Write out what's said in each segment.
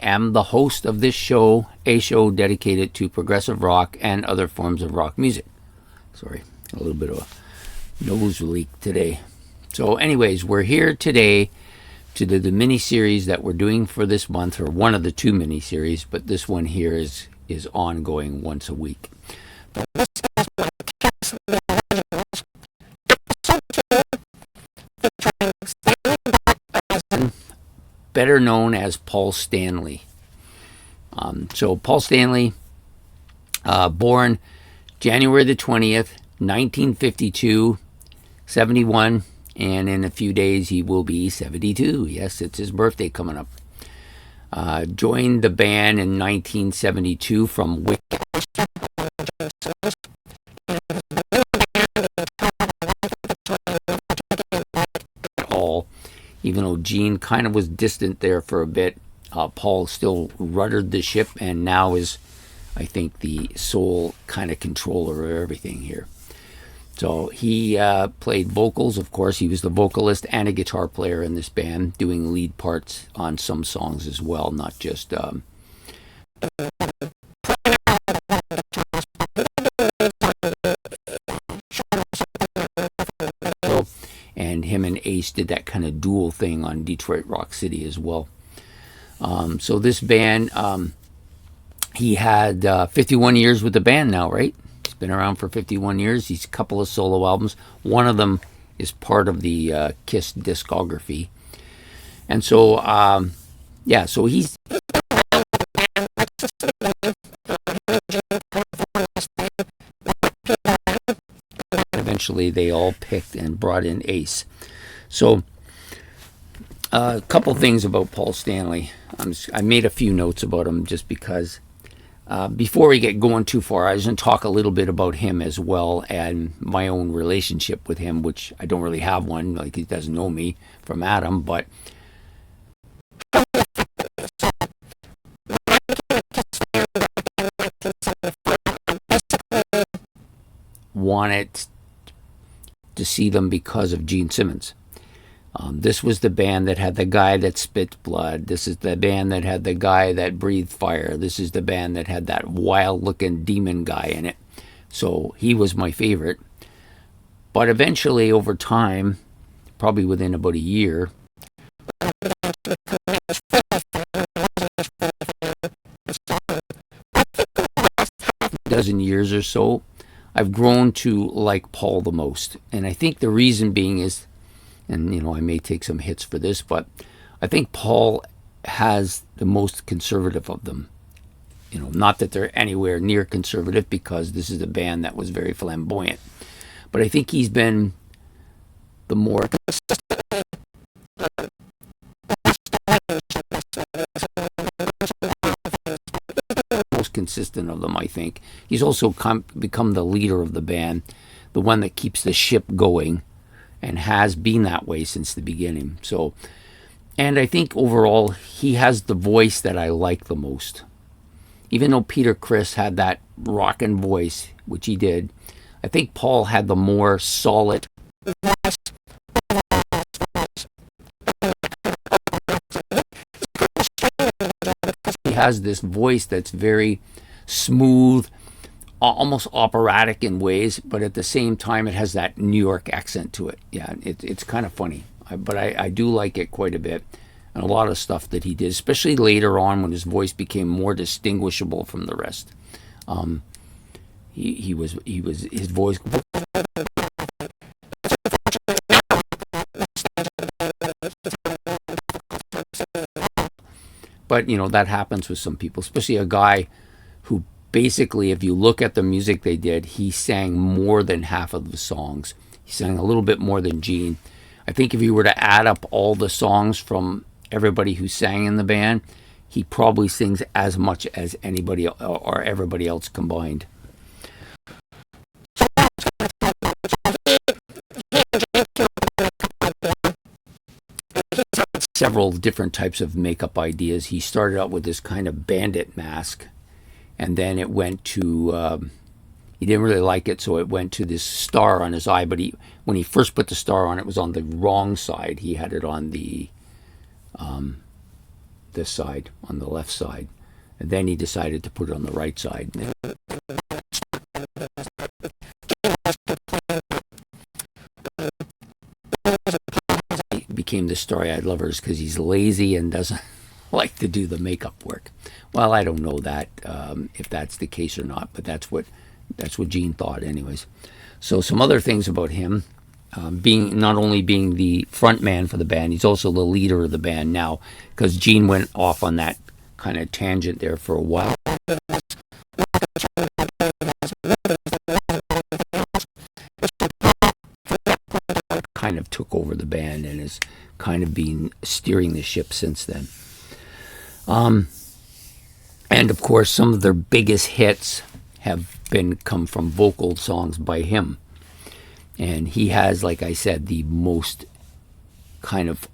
am the host of this show, a show dedicated to progressive rock and other forms of rock music. Sorry, a little bit of a nose leak today. So anyways, we're here today to do the mini-series that we're doing for this month, or one of the two mini-series, but this one here is ongoing once a week. Better known as Paul Stanley. So Paul Stanley, born January the 20th, 1952, 71, and in a few days he will be 72. Yes, it's his birthday coming up. Joined the band in 1972 from Wick. Even though Gene kind of was distant there for a bit, Paul still ruddered the ship and now is, I think, the sole kind of controller of everything here. So he played vocals, of course. He was the vocalist and a guitar player in this band, doing lead parts on some songs as well, not just... and him and Ace did that kind of dual thing on Detroit Rock City as well. So this band, he had 51 years with the band now, right? He's been around for 51 years. He's a couple of solo albums. One of them is part of the Kiss discography. And so, so he's... Eventually they all picked and brought in Ace. So a couple things about Paul Stanley. I made a few notes about him just because before we get going too far, I was going to talk a little bit about him as well and my own relationship with him, which I don't really have one, like he doesn't know me from Adam, but wanted to see them because of Gene Simmons. This was the band that had the guy that spit blood. This is the band that had the guy that breathed fire. This is the band that had that wild-looking demon guy in it. So he was my favorite. But eventually, over time, probably within about a year, dozen years or so, I've grown to like Paul the most. And I think the reason being is, and I may take some hits for this, but I think Paul has the most conservative of them. Not that they're anywhere near conservative, because this is a band that was very flamboyant. But I think he's been the more consistent of them, I think. He's also become the leader of the band, the one that keeps the ship going, and has been that way since the beginning. So, and I think overall he has the voice that I like the most. Even though Peter Criss had that rockin' voice, which he did, I think Paul had the more solid. He has this voice that's very smooth, almost operatic in ways, but at the same time it has that New York accent to it. Yeah, it's kind of funny, but I do like it quite a bit. And a lot of stuff that he did, especially later on when his voice became more distinguishable from the rest. His voice. But, that happens with some people, especially a guy who basically, if you look at the music they did, he sang more than half of the songs. He sang a little bit more than Gene. I think if you were to add up all the songs from everybody who sang in the band, he probably sings as much as anybody or everybody else combined. Several different types of makeup ideas. He started out with this kind of bandit mask, and then it went to he didn't really like it, so it went to this star on his eye. But when he first put the star on, it was on the wrong side. He had it on the this side, on the left side. And then he decided to put it on the right side. It became the Starry-Eyed Lovers because he's lazy and doesn't like to do the makeup work. Well, I don't know that if that's the case or not, but that's what Gene thought, anyways. So some other things about him. Being not only being the front man for the band, he's also the leader of the band now, because Gene went off on that kind of tangent there for a while. Kind of took over the band and has kind of been steering the ship since then. And of course, some of their biggest hits have come from vocal songs by him. And he has, like I said, the most kind of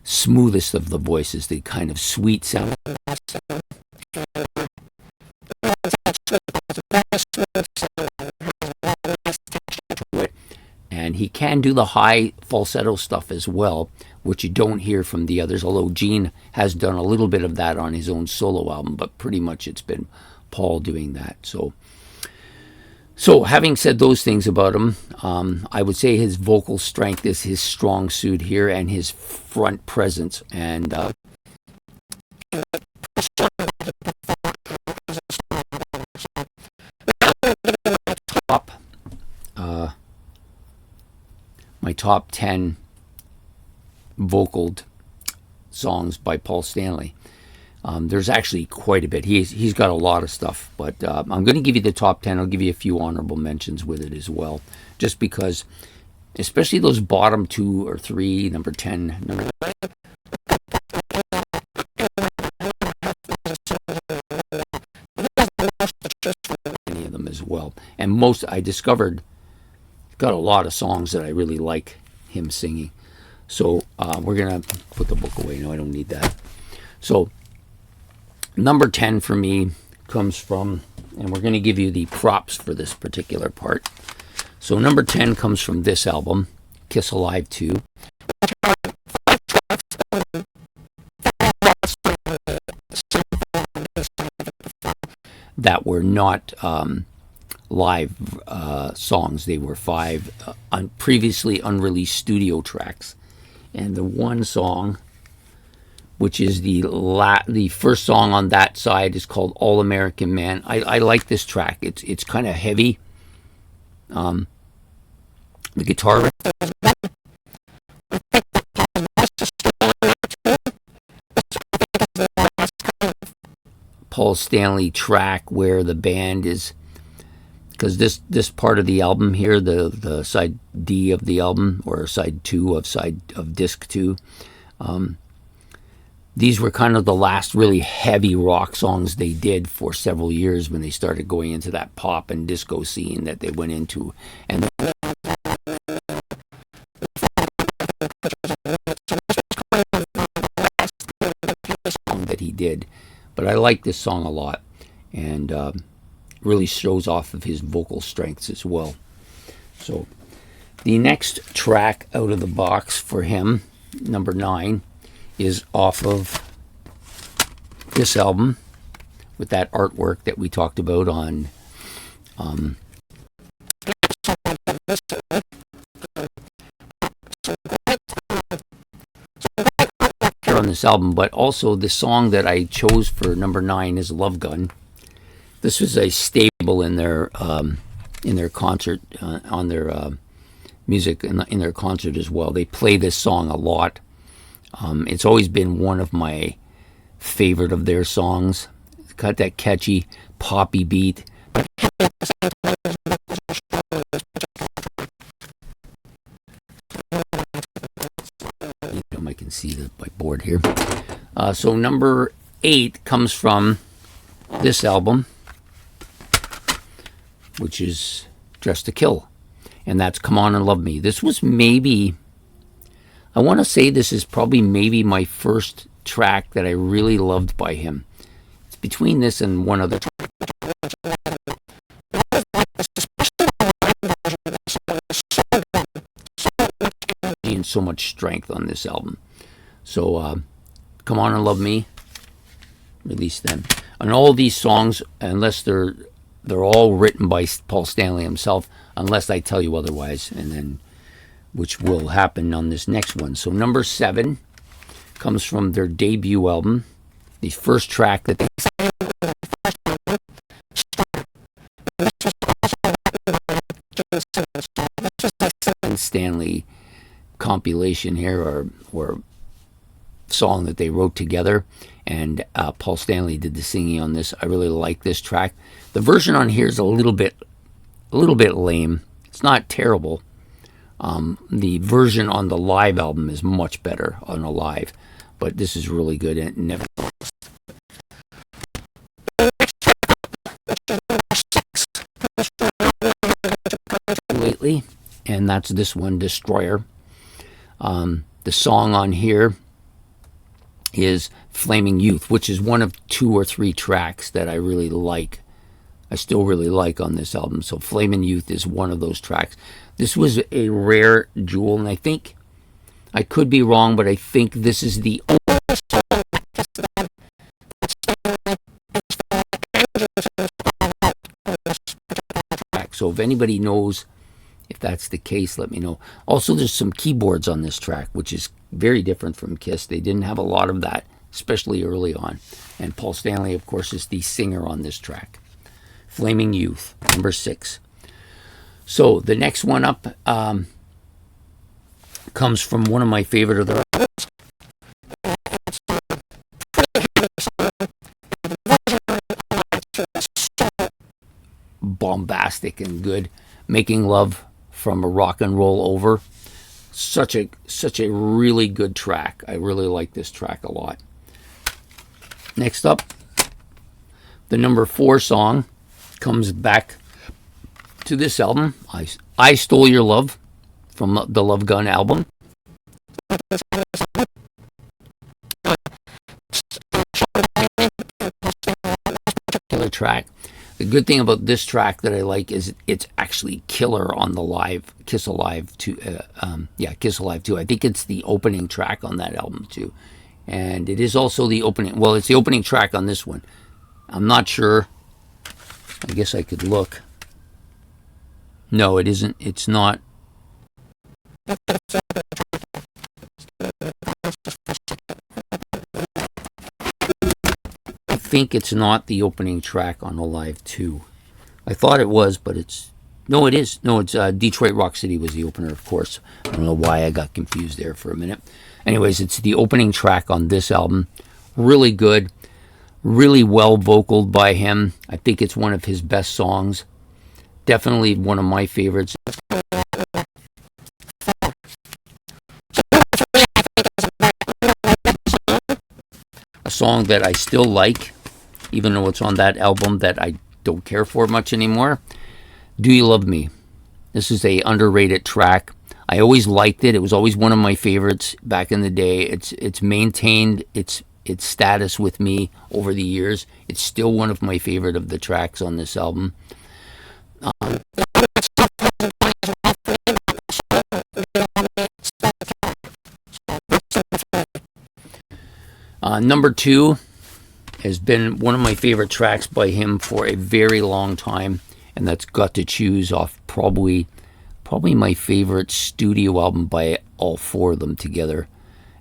smoothest of the voices, the kind of sweet sound. And he can do the high falsetto stuff as well, which you don't hear from the others, although Gene has done a little bit of that on his own solo album, but pretty much it's been Paul doing that. So having said those things about him, I would say his vocal strength is his strong suit here, and his front presence. And my top 10 vocaled songs by Paul Stanley. There's actually quite a bit. He's got a lot of stuff, but I'm going to give you the top 10. I'll give you a few honorable mentions with it as well, just because, especially those bottom 2 or 3, number 10, number any of them as well. And most I discovered got a lot of songs that I really like him singing. So we're going to put the book away. No, I don't need that. So number 10 for me comes from, and we're going to give you the props for this particular part. So number 10 comes from this album, Kiss Alive 2. That were not live songs. They were 5 previously unreleased studio tracks. And the one song, which is the first song on that side, is called All American Man. I like this track. It's kind of heavy. The guitar, Paul Stanley track where the band is, because this part of the album here, the side D of the album, or side 2 of disc 2, these were kind of the last really heavy rock songs they did for several years when they started going into that pop and disco scene that they went into. And the song that he did. But I like this song a lot, and really shows off of his vocal strengths as well. So the next track out of the box for him, number 9, is off of this album with that artwork that we talked about on this album, but also the song that I chose for number 9 is Love Gun. This was a staple in their concert, on their music, in their concert as well. They play this song a lot. It's always been one of my favorite of their songs. It's got that catchy poppy beat. I can see my board here. So number 8 comes from this album, which is Dressed to Kill, and that's Come On and Love Me. This was maybe, I want to say this is probably maybe my first track that I really loved by him. It's between this and one other track. And so much strength on this album. So Come On and Love Me. Released them. And all these songs, unless they're all written by Paul Stanley himself, unless I tell you otherwise, and then which will happen on this next one. So number 7 comes from their debut album, the first track that they Stanley compilation here, or song that they wrote together, and Paul Stanley did the singing on this. I really like this track. The version on here is a little bit lame. It's not terrible. The version on the live album is much better on a live, but this is really good. And never lately, and that's this one, Destroyer. The song on here is Flaming Youth, which is one of 2 or 3 tracks that I really like. I still really like on this album. So Flaming Youth is one of those tracks. This was a rare jewel, and I think, I could be wrong, but I think this is the only track. So if anybody knows if that's the case, let me know. Also, there's some keyboards on this track, which is very different from Kiss. They didn't have a lot of that, especially early on. And Paul Stanley, of course, is the singer on this track. Flaming Youth, number 6. So the next one up comes from one of my favorite of their bombastic and good. Making Love from a Rock and Roll Over. Such a really good track. I really like this track a lot. Next up, the number 4 song comes back to this album. I Stole Your Love from the Love Gun album. Killer track. The good thing about this track that I like is it's actually killer on the live Kiss Alive 2. Kiss Alive 2. I think it's the opening track on that album too, and it is also the opening. Well, it's the opening track on this one. I'm not sure. I guess I could look. No, it isn't. It's not. I think it's not the opening track on Alive 2. I thought it was, but it's... No, it is. No, it's Detroit Rock City was the opener, of course. I don't know why I got confused there for a minute. Anyways, it's the opening track on this album. Really good. Really well vocaled by him. I think it's one of his best songs. Definitely one of my favorites. A song that I still like, even though it's on that album that I don't care for much anymore. Do You Love Me? This is a underrated track. I always liked it. It was always one of my favorites back in the day. It's maintained its status with me over the years. It's still one of my favorite of the tracks on this album. Number 2 has been one of my favorite tracks by him for a very long time, and that's Got to Choose off probably my favorite studio album by all 4 of them together,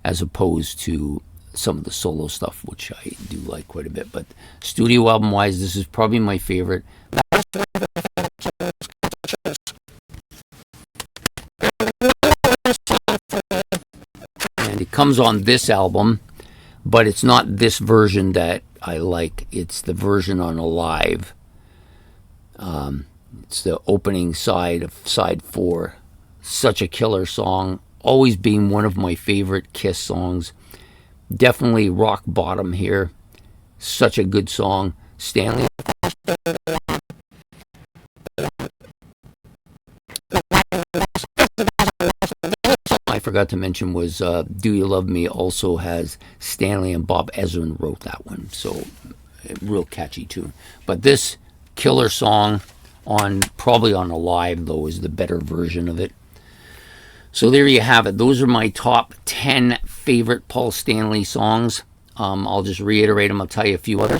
as opposed to some of the solo stuff, which I do like quite a bit. But studio album wise, this is probably my favorite. And it comes on this album, but it's not this version that I like. It's the version on Alive. It's the opening side of side 4. Such a killer song. Always being one of my favorite Kiss songs. Definitely rock bottom here. Such a good song. Stanley. I forgot to mention was Do You Love Me also has Stanley and Bob Ezrin wrote that one. So real catchy tune. But this killer song probably on Alive though is the better version of it. So there you have it. Those are my top 10 favorite Paul Stanley songs. I'll just reiterate them. I'll tell you a few others.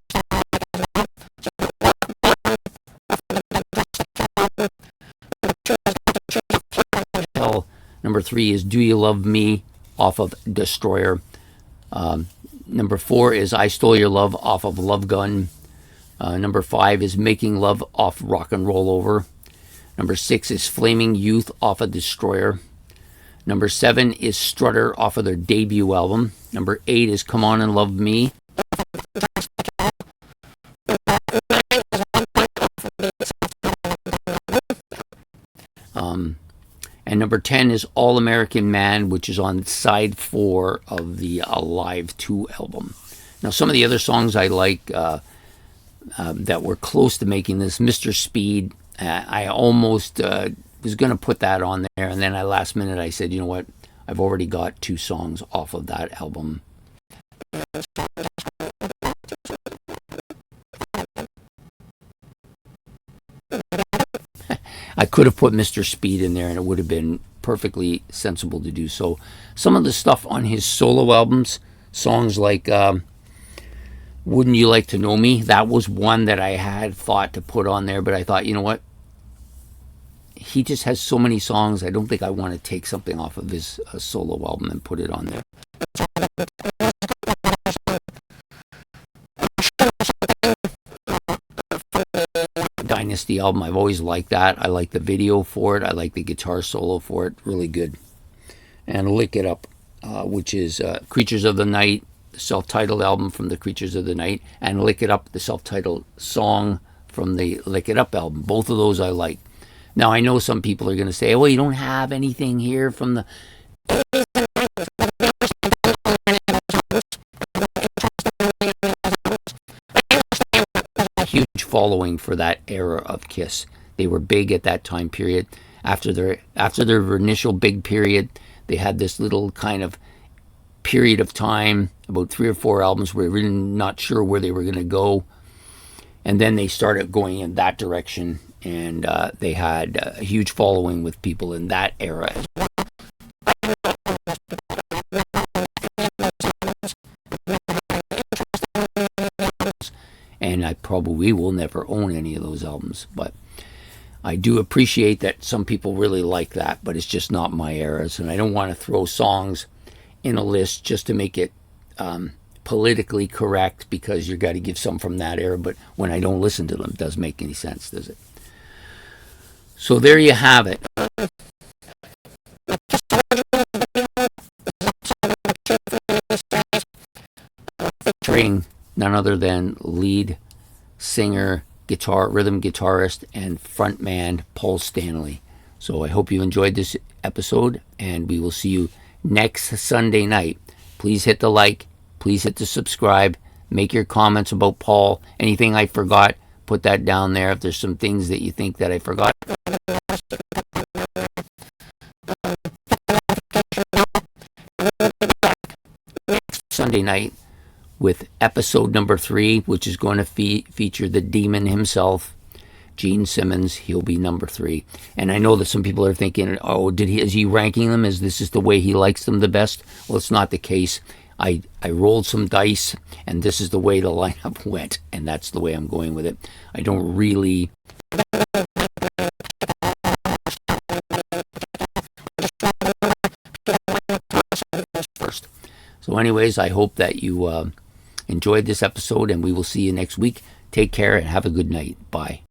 Number 3 is Do You Love Me off of Destroyer. Number 4 is I Stole Your Love off of Love Gun. Number 5 is Making Love off Rock and Roll Over. Number 6 is Flaming Youth off of Destroyer. Number 7 is Strutter off of their debut album. Number 8 is Come On and Love Me. And number 10 is All American Man, which is on side 4 of the Alive 2 album. Now, some of the other songs I like that were close to making this, Mr. Speed, I almost was going to put that on there, and then last minute I said, you know what, I've already got 2 songs off of that album. I could have put Mr. Speed in there and it would have been perfectly sensible to do so. Some of the stuff on his solo albums, songs like Wouldn't You Like to Know Me, that was one that I had thought to put on there, but I thought, you know what? He just has so many songs, I don't think I want to take something off of his solo album and put it on there. Dynasty album, I've always liked that. I like the video for it. I like the guitar solo for it. Really good. And Lick It Up, which is Creatures of the Night, the self-titled album from the Creatures of the Night, and Lick It Up, the self-titled song from the Lick It Up album. Both of those I like. Now, I know some people are going to say, well, you don't have anything here from the... Huge following for that era of Kiss. They were big at that time period. After their initial big period, they had this little kind of period of time, about 3 or 4 albums where we were really not sure where they were going to go. And then they started going in that direction, and they had a huge following with people in that era. And I probably will never own any of those albums, but I do appreciate that some people really like that, but it's just not my eras, and I don't want to throw songs in a list just to make it politically correct, because you got to give some from that era, but when I don't listen to them, it doesn't make any sense, does it? So there you have it. Featuring none other than lead singer, rhythm guitarist, and frontman Paul Stanley. So I hope you enjoyed this episode, and we will see you next Sunday night. Please hit the like, please hit the subscribe, make your comments about Paul. Anything I forgot, put that down there. If there's some things that you think that I forgot. Sunday night with episode number 3, which is going to feature the demon himself, Gene Simmons. He'll be number 3. And I know that some people are thinking, oh, is he ranking them? Is this the way he likes them the best? Well, it's not the case. I rolled some dice, and this is the way the lineup went, and that's the way I'm going with it. I don't really... first. So anyways, I hope that you enjoyed this episode, and we will see you next week. Take care and have a good night. Bye.